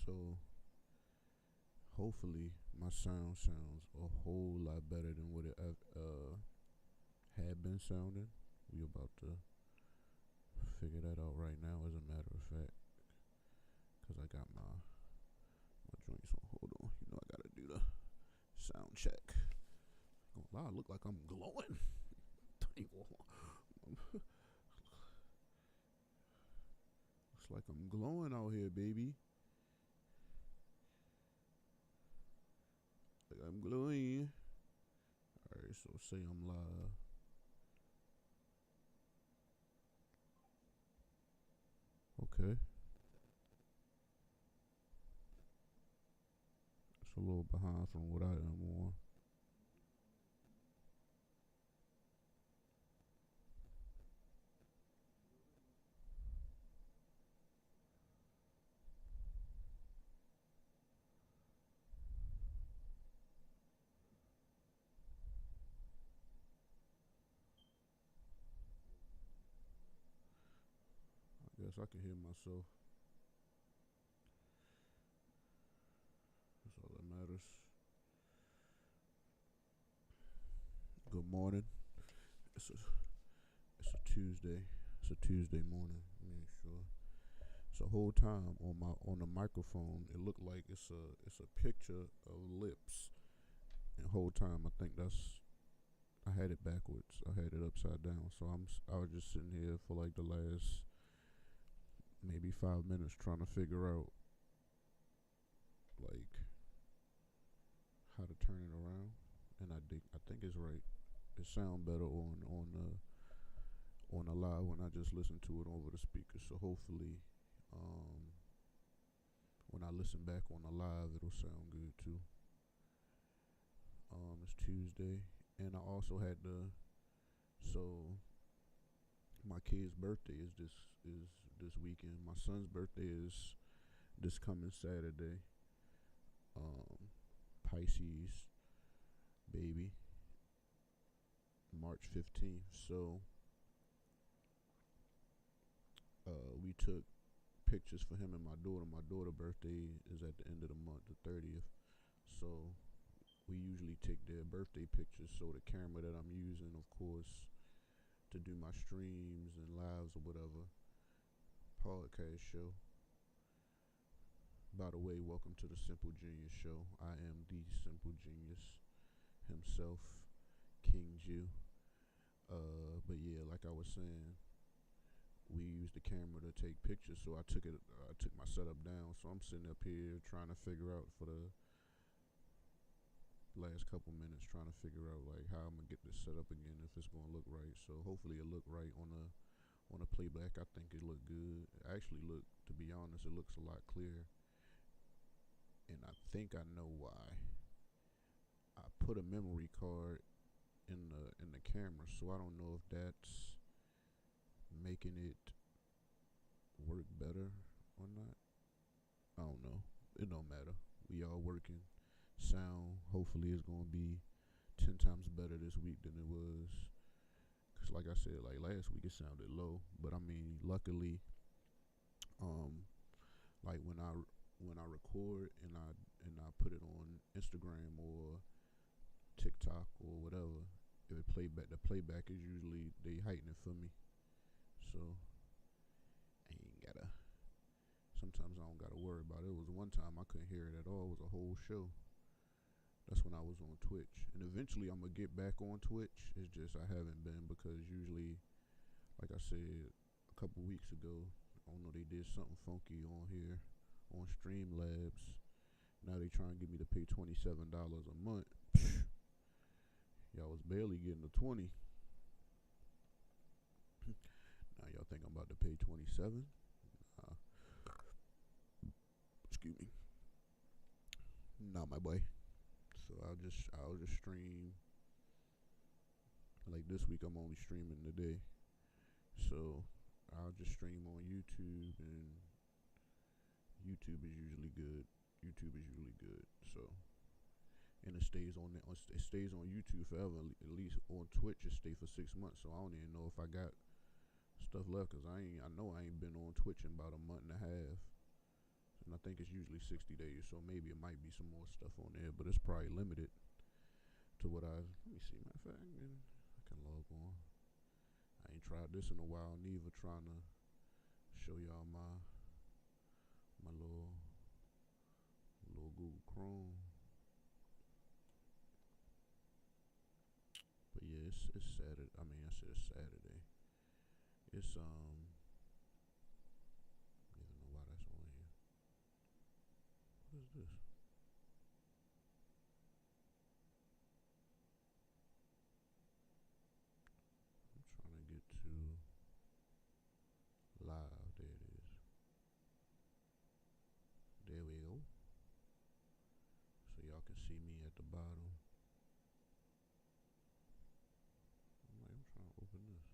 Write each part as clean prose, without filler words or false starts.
So hopefully my sound sounds a whole lot better than what it had been sounding. We about to figure that out right now, as a matter of fact, cause I got my joints on. Hold on, I gotta do the sound check. Oh, I look like I'm glowing. Looks like I'm glowing out here, baby. Like I'm glowing. Alright, so say I'm live. Okay. It's a little behind from what I am on. I guess I can hear myself. That's all that matters. Good morning. It's a it's a Tuesday. It's a Tuesday morning. Make sure. So whole time on the microphone, it looked like it's a picture of lips. And whole time, I think I had it backwards. I had it upside down. So I was just sitting here for like the last maybe 5 minutes trying to figure out like how to turn it around. And I think it's right. It sound better on the live when I just listen to it over the speaker. So hopefully, um, when I listen back on the live, it'll sound good too. It's Tuesday, and I also had so my kid's birthday is this weekend. My son's birthday is this coming Saturday. Um, Pisces baby, March 15th. So we took pictures for him and my daughter. My daughter's birthday is at the end of the month, the 30th. So we usually take their birthday pictures. So the camera that I'm using, of course, to do my streams and lives or whatever podcast show. By the way, welcome to the Simple Genius Show. I am the Simple Genius himself, King Jew. But yeah, like I was saying, we used the camera to take pictures, so I took my setup down. So I'm sitting up here trying to figure out for the last couple minutes, trying to figure out like how I'm gonna get this set up again, if it's gonna look right. So hopefully it look right on a playback. I think it looked good. It actually look, to be honest, it looks a lot clearer, and I think I know why. I put a memory card in the camera, so I don't know if that's making it work better or not. I don't know. It don't matter. We all working. Sound hopefully is gonna be 10 times better this week than it was. Cause like I said, like last week it sounded low, but I mean, luckily, um, like when I record and I put it on Instagram or TikTok or whatever, if it playback, the playback is usually they heighten it for me. So I ain't gotta. Sometimes I don't gotta worry about it. It was one time I couldn't hear it at all. It was a whole show. That's when I was on Twitch, and eventually I'm gonna get back on Twitch. It's just I haven't been because usually, like I said a couple weeks ago, I don't know, they did something funky on here on Streamlabs. Now they trying to get me to pay $27 a month. Y'all was barely getting to 20. Now y'all think I'm about to pay 27? Uh, Excuse me. Not my boy. So I'll just stream. Like this week I'm only streaming today. So I'll just stream on YouTube, and YouTube is usually good. YouTube is usually good. So, and it stays on YouTube forever. At least on Twitch it stay for 6 months. So I don't even know if I got stuff left, cause I know I ain't been on Twitch in about a month and a half. and I think it's usually 60 days. So maybe it might be some more stuff on there, but it's probably limited to what I. Let me see. Matter of fact, I can log on. I ain't tried this in a while neither. Trying to show y'all my little Google Chrome. But yeah, it's Saturday. I mean, I said it's Saturday. It's I don't even know why that's on here. What is this? I'm trying to get to live. There it is. There we go. So y'all can see me at the bottom. I'm trying to open this.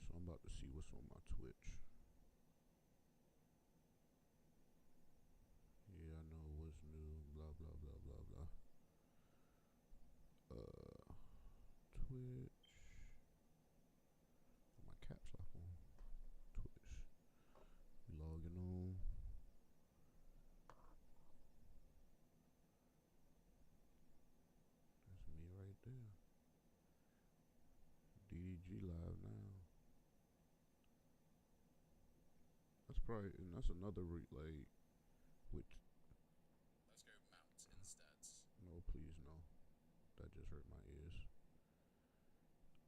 So I'm about to see what's on my Twitch. Yeah, I know what's new. Blah blah blah blah blah. Twitch. My caps lock on. Twitch. Logging on. That's me right there. DDG live now. That's probably, and that's another like with. Let's go mount instead. No, please no. That just hurt my ears.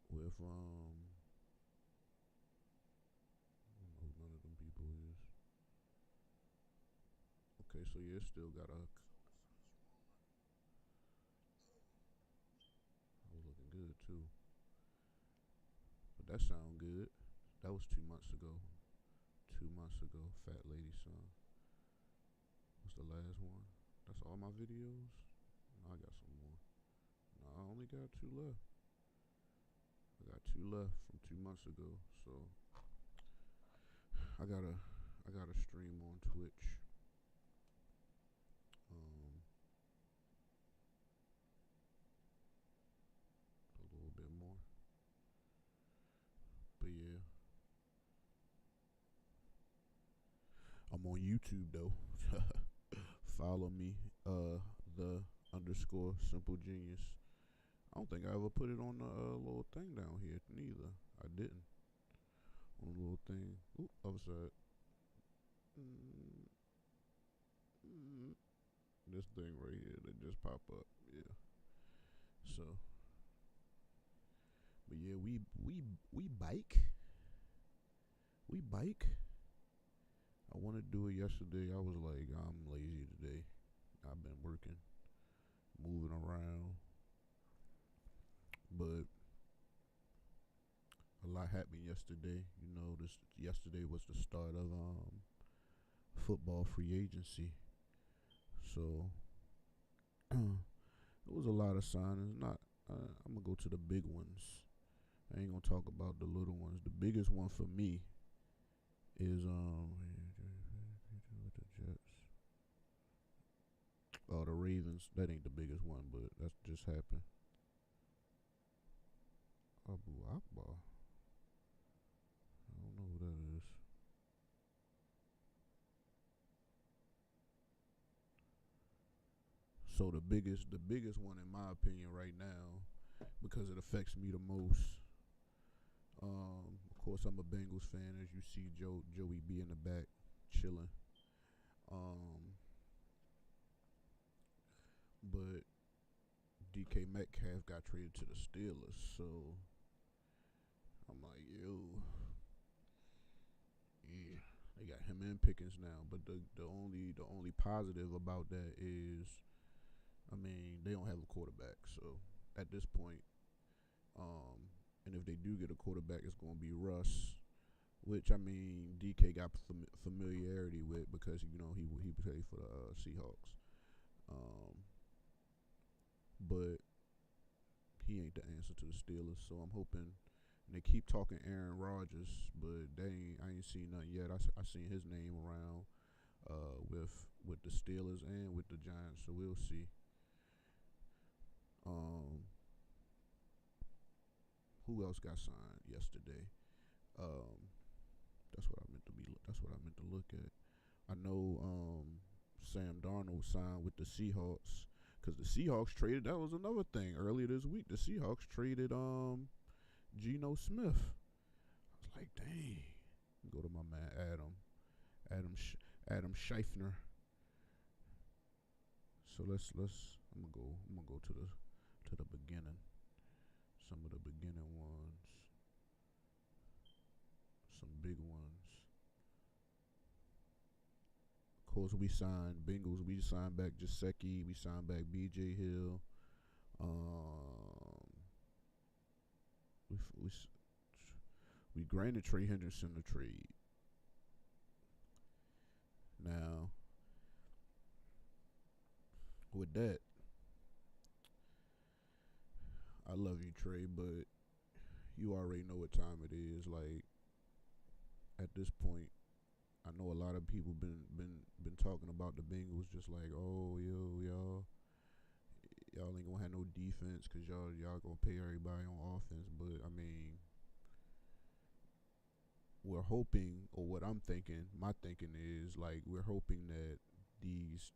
With I don't know who none of them people is. Okay, so yeah, still got a. I was looking good too. But that sound good. That was 2 months ago. 2 months ago, Fat Lady Song. What's the last one? That's all my videos? No, I got some more. No, I only got 2 left. I got 2 left from 2 months ago. So I gotta stream on Twitch. A little bit more. But yeah. I'm on YouTube though. Follow me, the underscore simple genius. I don't think I ever put it on the little thing down here neither. I didn't. On the little thing. Ooh, other side. This thing right here that just pop up. Yeah. So, but yeah, we bike. We bike. I want to do it yesterday. I was like, I'm lazy today. I've been working, moving around, but a lot happened yesterday. You know, this yesterday was the start of football free agency. So it was a lot of signings. Not, I'm gonna go to the big ones. I ain't gonna talk about the little ones. The biggest one for me is the Jets. Oh, the Ravens. That ain't the biggest one, but that just happened. Abu Akbar. I don't know who that is. So the biggest one in my opinion right now, because it affects me the most. Of course, I'm a Bengals fan, as you see Joey B in the back chilling. Um, but DK Metcalf got traded to the Steelers, so I'm like, yo, yeah, they got him and Pickens now. But the only positive about that is, I mean, they don't have a quarterback, so at this point, and if they do get a quarterback, it's going to be Russ, which I mean DK got familiarity with because he played for the Seahawks, um, but he ain't the answer to the Steelers. So I'm hoping. And they keep talking Aaron Rodgers, but I ain't seen nothing yet. I seen his name around with the Steelers and with the Giants, so we'll see. Um, who else got signed yesterday? Um, that's what I meant to look at. I know Sam Darnold signed with the Seahawks because the Seahawks traded. That was another thing earlier this week. The Seahawks traded Geno Smith. I was like, dang. Go to my man Adam Scheifner. So let's I'm gonna go to the beginning. Some of the beginning ones. Some big ones. Of course, we signed Bengals. We signed back Gesicki. We signed back B.J. Hill. Um, we we we granted Trey Henderson a trade. Now, with that, I love you, Trey, but you already know what time it is. Like at this point, I know a lot of people been talking about the Bengals, just like, oh y'all ain't gonna have no defense because y'all gonna pay everybody on offense. But I mean, we're hoping, or what I'm thinking, my thinking is like we're hoping that these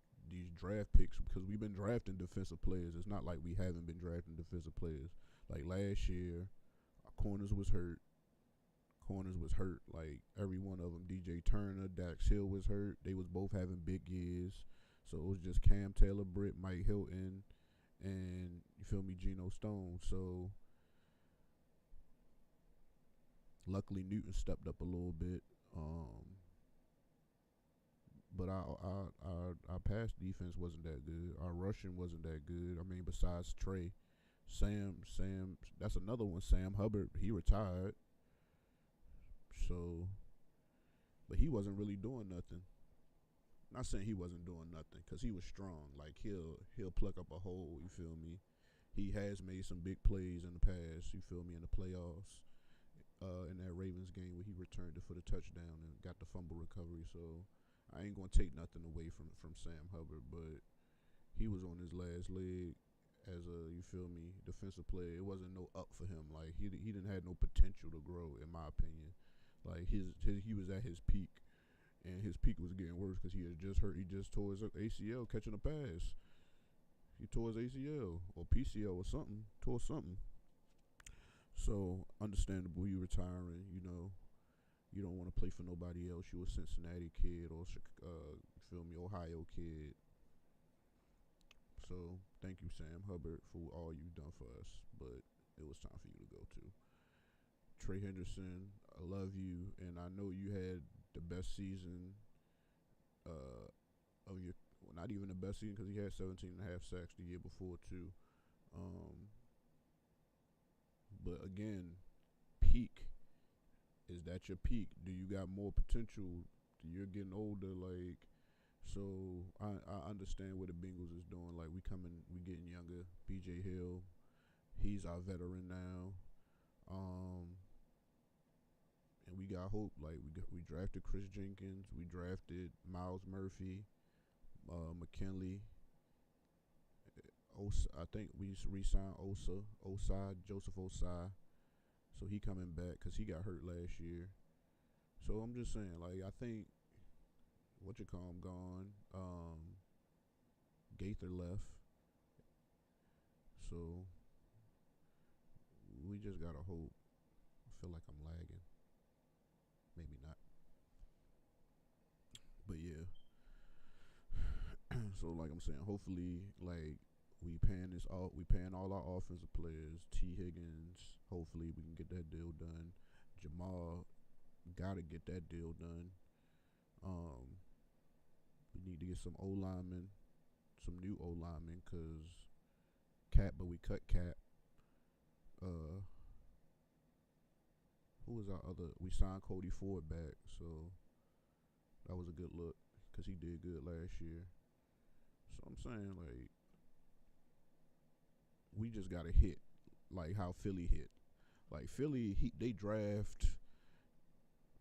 draft picks, because we've been drafting defensive players. It's not like we haven't been drafting defensive players. Like last year, our corners was hurt. Like every one of them. DJ Turner, Dax Hill was hurt. They was both having big years. So it was just Cam Taylor, Britt, Mike Hilton, and you feel me, Geno Stone. So luckily Newton stepped up a little bit. But our pass defense wasn't that good. Our rushing wasn't that good. I mean, besides Trey, Sam, that's another one. Sam Hubbard, he retired. So, but he wasn't really doing nothing. Not saying he wasn't doing nothing, cause he was strong. Like he'll pluck up a hole. You feel me? He has made some big plays in the past. You feel me, in the playoffs. In that Ravens game where he returned it for the touchdown and got the fumble recovery. So I ain't gonna take nothing away from Sam Hubbard, but he was on his last leg as a, you feel me, defensive player. It wasn't no up for him. Like he didn't have no potential to grow, in my opinion. Like he was at his peak, and his peak was getting worse because he had just hurt. He just tore his ACL catching a pass. He tore his ACL or PCL or something. Tore something. So understandable, you retiring. You don't want to play for nobody else. You a Cincinnati kid or you feel me, Ohio kid. So thank you, Sam Hubbard, for all you've done for us. But it was time for you to go too. Trey Henderson, I love you, and I know you had the best season of your. Well, not even the best season because he had 17 and a half sacks the year before too. Um, but again, peak. Is that your peak? Do you got more potential? You're getting older, like. So I understand what the Bengals is doing. Like we getting younger. B.J. Hill, he's our veteran now. And we got hope. Like we drafted Chris Jenkins, we drafted Miles Murphy, McKinley. I think we re-signed Osai, Joseph Osai. So he coming back because he got hurt last year. So I'm just saying, like I think what you call him gone. Gaither left. So we just gotta hope. I feel like I'm lagging. Maybe not. But yeah. So like I'm saying, hopefully like we paying all our offensive players. T. Higgins, hopefully we can get that deal done. Jamal gotta get that deal done. We need to get some O linemen, some new O linemen, cause but we cut Cap. Uh, who was our other? We signed Cody Ford back, so that was a good look, cause he did good last year. So I'm saying like we just gotta hit like how Philly hit. Like Philly, they draft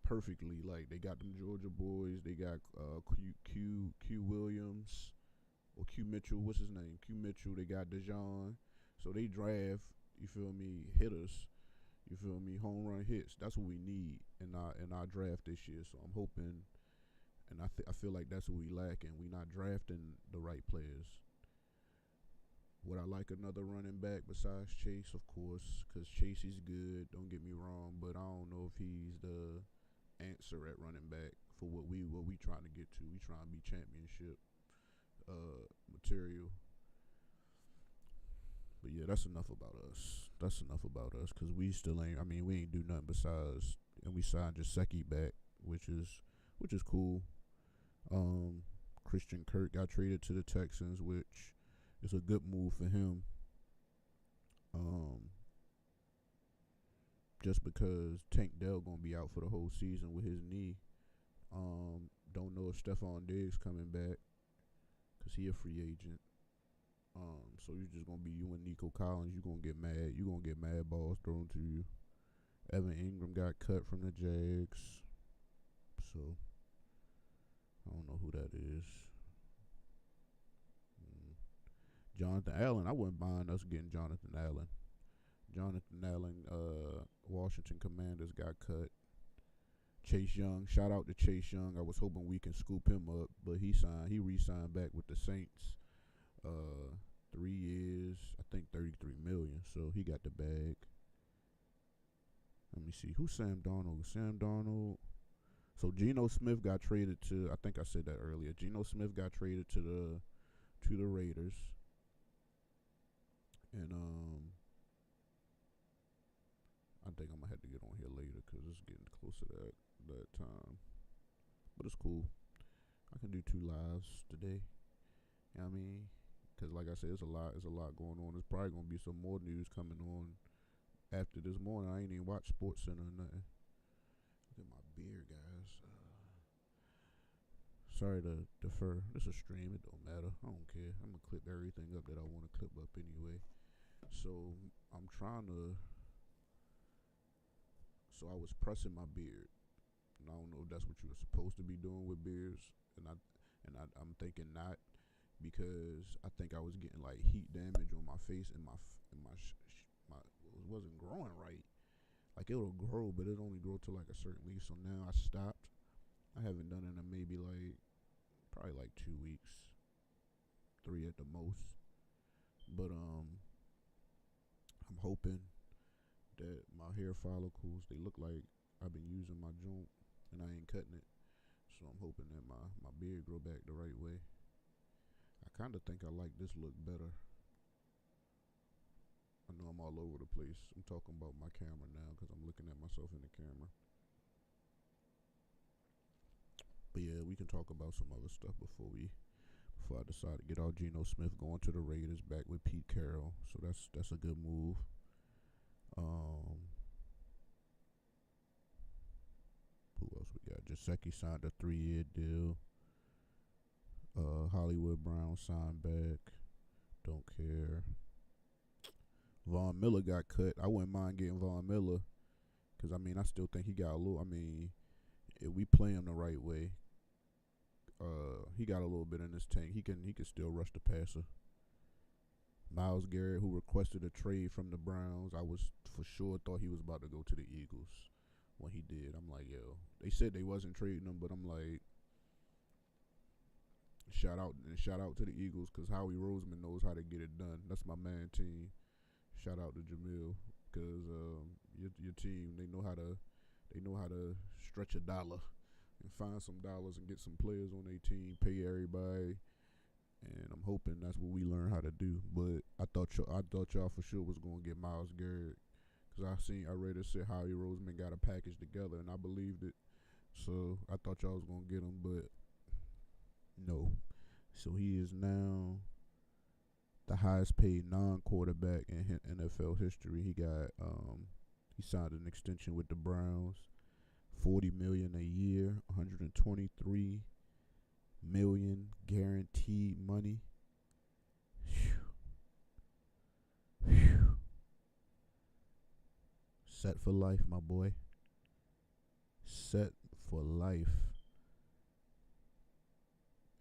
perfectly. Like they got them Georgia boys. They got Q Williams or Q Mitchell. What's his name? Q Mitchell. They got Dejon. So they draft. You feel me? Hitters. You feel me? Home run hits. That's what we need in our draft this year. So I'm hoping And I feel like that's what we lack, and we not drafting the right players. Would I like another running back besides Chase? Of course, because Chase is good. Don't get me wrong, but I don't know if he's the answer at running back for what we trying to get to. We trying to be championship material. But yeah, that's enough about us. That's enough about us because we still ain't. I mean, we ain't do nothing besides, and we signed Jaceki back, which is cool. Christian Kirk got traded to the Texans, which is a good move for him. Um, just because Tank Dell gonna be out for the whole season with his knee. Don't know if Stephon Diggs coming back because he a free agent. So you're just gonna be you and Nico Collins. You gonna get mad. You gonna get mad balls thrown to you. Evan Ingram got cut from the Jags, so I don't know who that is. Jonathan Allen. I wouldn't mind us getting Jonathan Allen. Jonathan Allen, Washington Commanders got cut. Chase Young, shout out to Chase Young. I was hoping we can scoop him up, but he re-signed back with the Saints. 3 years, I think $33 million. So he got the bag. Let me see, who's Sam Darnold? Sam Darnold. So Geno Smith got traded to. I think I said that earlier. Geno Smith got traded to the Raiders, and I think I'm gonna have to get on here later because it's getting close to that time. But it's cool. I can do 2 lives today. You know what I mean? Because like I said, it's a lot going on. There's probably gonna be some more news coming on after this morning. I ain't even watch Sports Center or nothing. Look at my beard, guys. Sorry to defer. It's a stream. It don't matter. I don't care. I'm gonna clip everything up that I want to clip up anyway. So I'm trying to. So I was pressing my beard, and I don't know if that's what you were supposed to be doing with beards, and I'm thinking not, because I think I was getting like heat damage on my face, and my it wasn't growing right. Like it'll grow, but it only grow to like a certain leaf. So now I stopped. I haven't done it in maybe probably like 2 weeks, 3 at the most. But I'm hoping that my hair follicles, they look like I've been using my joint and I ain't cutting it. So I'm hoping that my beard grow back the right way. I kind of think I like this look better. I know I'm all over the place. I'm talking about my camera now because I'm looking at myself in the camera. But yeah, we can talk about some other stuff before I decide to get out. Geno Smith going to the Raiders back with Pete Carroll. So that's a good move. Who else we got? Jaceki signed a 3-year deal. Hollywood Brown signed back. Don't care. Von Miller got cut. I wouldn't mind getting Von Miller because, I mean, I still think he got a little. I mean, if we play him the right way, he got a little bit in his tank. He can still rush the passer. Myles Garrett, who requested a trade from the Browns, I was for sure thought he was about to go to the Eagles when he did. I'm like, yo, they said they wasn't trading him, but I'm like, shout out to the Eagles because Howie Roseman knows how to get it done. That's my man team. Shout out to Jamil because your team, they know how to stretch a dollar and find some dollars and get some players on their team, pay everybody. And I'm hoping that's what we learn how to do. But I thought y'all for sure was gonna get Myles Garrett, because I read it said Howie Roseman got a package together, and I believed it. So I thought y'all was gonna get him, but no. So he is now the highest paid non-quarterback in NFL history. He signed an extension with the Browns, $40 million a year, $123 million guaranteed money. Whew. Set for life, my boy. Set for life.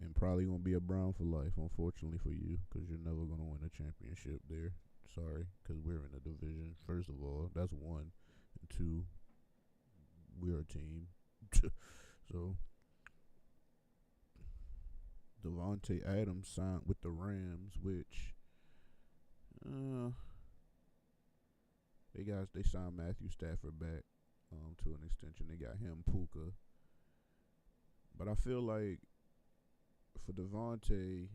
And probably going to be a Brown for life, unfortunately for you, because you're never going to win a championship there. Sorry, because we're in a division. First of all, that's one. And 2, we're a team. So Devontae Adams signed with the Rams, which uh, they signed Matthew Stafford back to an extension. They got him Puka, but I feel like for Devontae,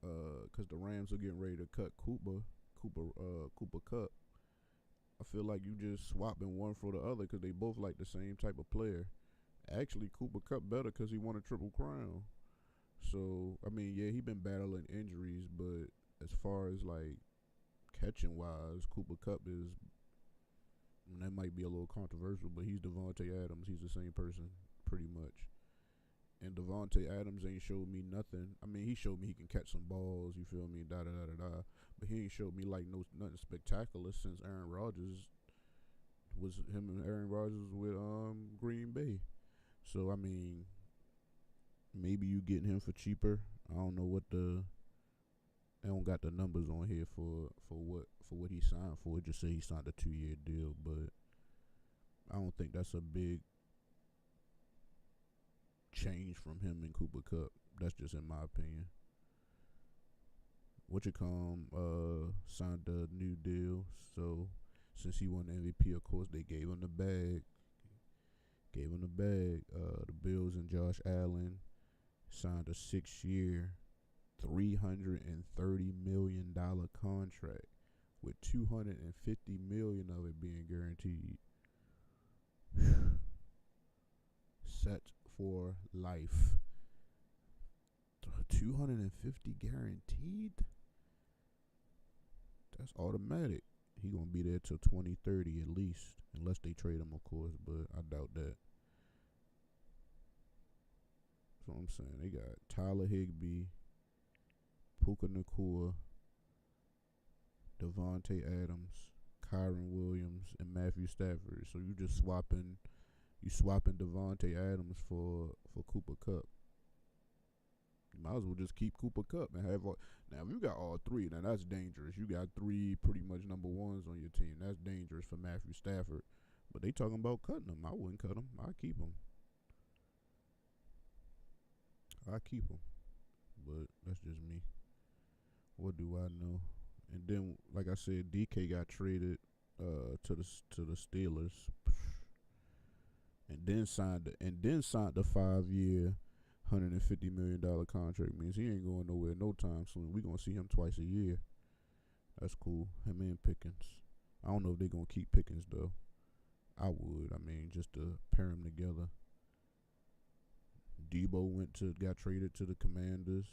because the Rams are getting ready to cut Cooper Kupp. I feel like you just swapping one for the other because they both like the same type of player. Actually, Cooper Kupp better because he won a triple crown. So I mean, yeah, he been battling injuries, but as far as like catching wise, Cooper Kupp is. And that might be a little controversial, but he's Devontae Adams. He's the same person, pretty much. And Devontae Adams ain't showed me nothing. I mean, he showed me he can catch some balls. You feel me? Da da da da da. But he ain't showed me like nothing spectacular since Aaron Rodgers was him and Aaron Rodgers with Green Bay. So I mean, maybe you getting him for cheaper. I don't know what the. I don't got the numbers on here for what he signed for. It just say he signed a 2-year deal, but I don't think that's a big change from him and Cooper Kupp. That's just in my opinion. Signed a new deal, so since he won the MVP, of course they gave him the bag. The Bills and Josh Allen signed a 6-year, $330 million contract with $250 million of it being guaranteed. Set for life. 250 guaranteed? That's automatic. He gonna be there till 2030 at least, unless they trade him, of course. But I doubt that. That's what I'm saying. They got Tyler Higbee, Puka Nacua, Devontae Adams, Kyron Williams, and Matthew Stafford. So you swapping Devontae Adams for Cooper Kupp. You might as well just keep Cooper Kupp and have all. Now if you got all three, now that's dangerous. You got three pretty much number ones on your team. That's dangerous for Matthew Stafford. But they talking about cutting him. I wouldn't cut him. I'd keep him. But that's just me. What do I know? And then, like I said, DK got traded to the Steelers, and then signed the 5-year, $150 million contract. Means he ain't going nowhere no time soon. We gonna see him twice a year. That's cool. Him and Pickens. I don't know if they gonna keep Pickens though. I would. I mean, just to pair them together. Debo got traded to the Commanders.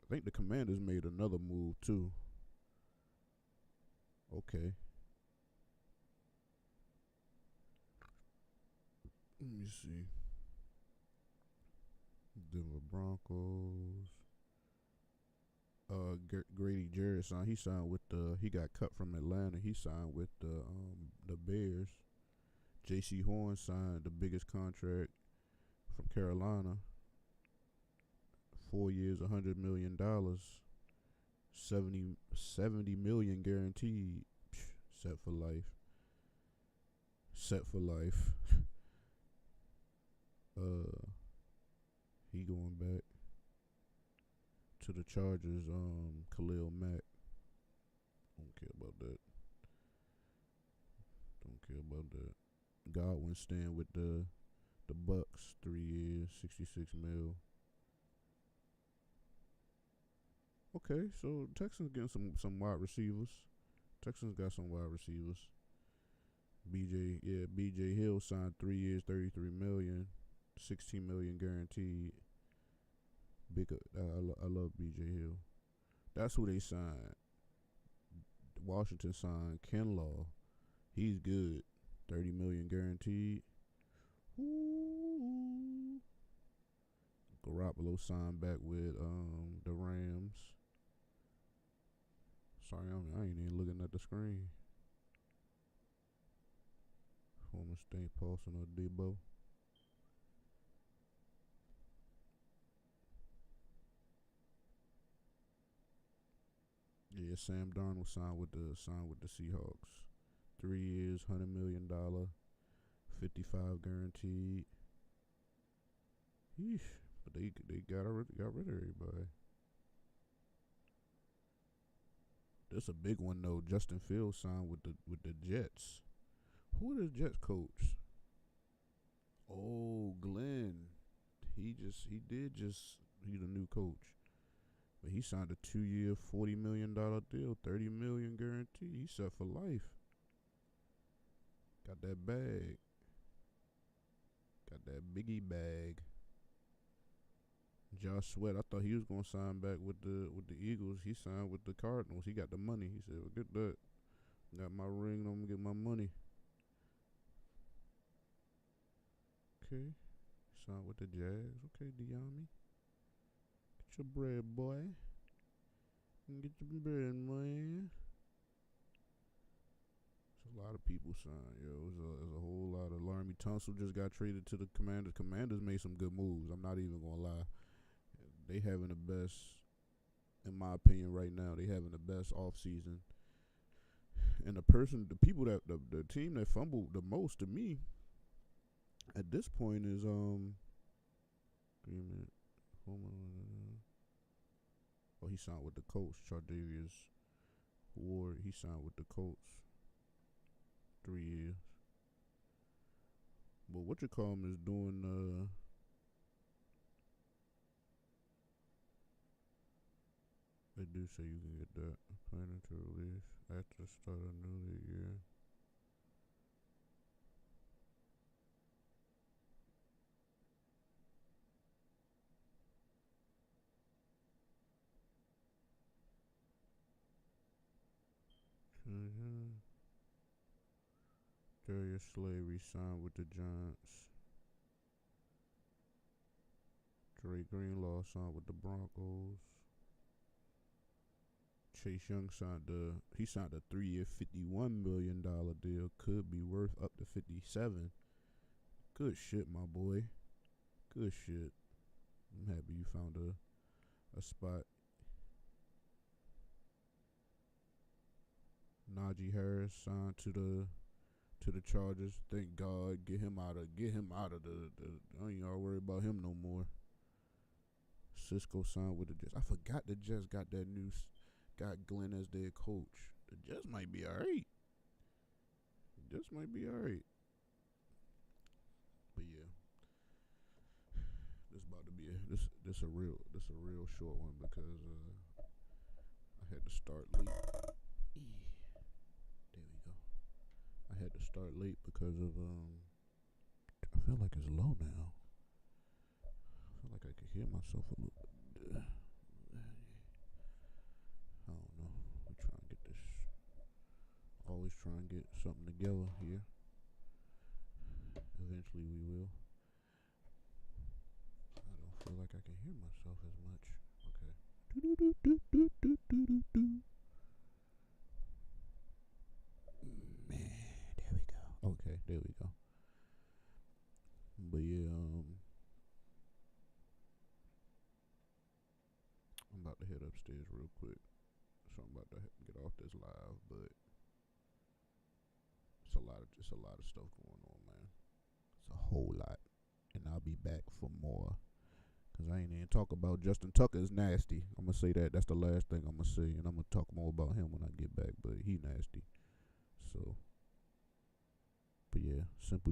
I think the Commanders made another move too. Okay. Let me see. Denver Broncos. Grady Jarrett signed. He got cut from Atlanta. He signed with the Bears. J.C. Horn signed the biggest contract from Carolina. 4 years, $100 million. 70 million guaranteed. Set for life. He going back to the Chargers. Khalil Mack. Don't care about that. Godwin staying with the Bucks. 3 years, $66 million. Okay, so Texans getting some wide receivers. Texans got some wide receivers. BJ Hill signed 3 years, $33 million, $16 million guaranteed. I love BJ Hill. That's who they signed. Washington signed Kinlaw. He's good. $30 million guaranteed. Ooh. Garoppolo signed back with the Rams. Sorry, I ain't even looking at the screen. Former State Paulson or Debo. Yeah, Sam Darnold signed with the Seahawks. 3 years, $100 million, 55 guaranteed. Yeesh. but they got rid of everybody. That's a big one though. Justin Fields signed with the Jets. Who is Jets coach? Oh, Glenn. He's the new coach. But he signed a 2-year, $40 million deal, $30 million guarantee. He's set for life. Got that bag. Got that biggie bag. Josh Sweat, I thought he was gonna sign back with the Eagles. He signed with the Cardinals. He got the money. He said, well, "Get that. Got my ring. I'm gonna get my money." Okay. Signed with the Jags. Okay, Diami. Get your bread, boy. Get your bread, man. There's a lot of people signed, yo. There's a whole lot of Laramie Tunsil just got traded to the Commanders. Commanders made some good moves. I'm not even gonna lie. They having the best, in my opinion, right now. They having the best off season. And the team that fumbled the most to me at this point is give me a minute. Oh, he signed with the Colts. Chardavius Ward. He signed with the Colts. 3 years. But what you call him is doing they do say you can get that planning to release after the start of the new year. Darius Slay re-signed with the Giants. Dre Greenlaw signed with the Broncos. Chase Young signed a 3-year, $51 million deal. Could be worth up to 57. Good shit, my boy. Good shit. I'm happy you found a spot. Najee Harris signed to the Chargers. Thank God. Get him out of the I ain't gotta worry about him no more. Cisco signed with the Jets. I forgot the Jets got Glenn as their coach. The Jets might be alright. But yeah. This about to be this a real short one because I had to start late. There we go. I had to start late because of I feel like it's low now. I feel like I can hear myself a little bit. I don't know. We trying to get this. Always trying to get something together here. Eventually we will. I don't feel like I can hear myself as much. Okay. Man, there we go. Okay, there we go. But yeah, I'm about to head upstairs real quick. So I'm about to get off this live, but it's a lot of stuff going on, man. It's a whole lot. And I'll be back for more. Cause I ain't even talk about Justin Tucker is nasty. I'm gonna say that. That's the last thing I'm gonna say, and I'm gonna talk more about him when I get back. But he nasty. So, but yeah, simple